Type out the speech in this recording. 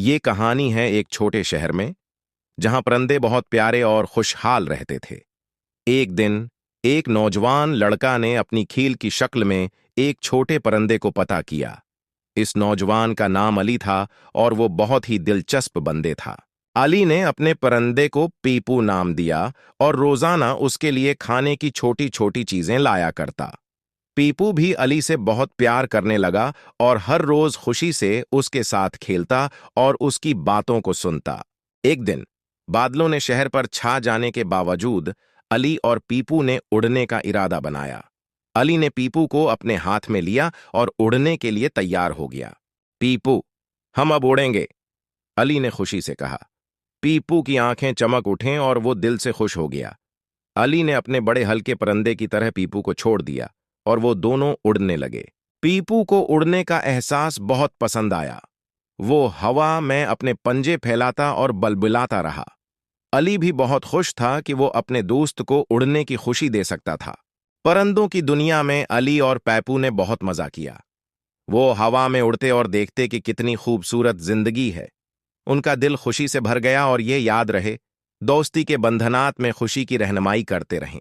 ये कहानी है एक छोटे शहर में, जहां परिंदे बहुत प्यारे और खुशहाल रहते थे। एक दिन एक नौजवान लड़का ने अपनी खील की शक्ल में एक छोटे परिंदे को पता किया। इस नौजवान का नाम अली था और वो बहुत ही दिलचस्प बंदे था। अली ने अपने परिंदे को पीपू नाम दिया और रोजाना उसके लिए खाने की छोटी छोटी चीजें लाया करता। पीपू भी अली से बहुत प्यार करने लगा और हर रोज खुशी से उसके साथ खेलता और उसकी बातों को सुनता। एक दिन बादलों ने शहर पर छा जाने के बावजूद अली और पीपू ने उड़ने का इरादा बनाया। अली ने पीपू को अपने हाथ में लिया और उड़ने के लिए तैयार हो गया। पीपू, हम अब उड़ेंगे, अली ने खुशी से कहा। पीपू की आंखें चमक उठें और वो दिल से खुश हो गया। अली ने अपने बड़े हल्के परिंदे की तरह पीपू को छोड़ दिया और वो दोनों उड़ने लगे। पीपू को उड़ने का एहसास बहुत पसंद आया। वो हवा में अपने पंजे फैलाता और बलबलाता रहा। अली भी बहुत खुश था कि वो अपने दोस्त को उड़ने की खुशी दे सकता था। परिंदों की दुनिया में अली और पैपू ने बहुत मजा किया। वो हवा में उड़ते और देखते कि कितनी खूबसूरत जिंदगी है। उनका दिल खुशी से भर गया और ये याद रहे, दोस्ती के बंधनात में खुशी की रहनुमाई करते रहें।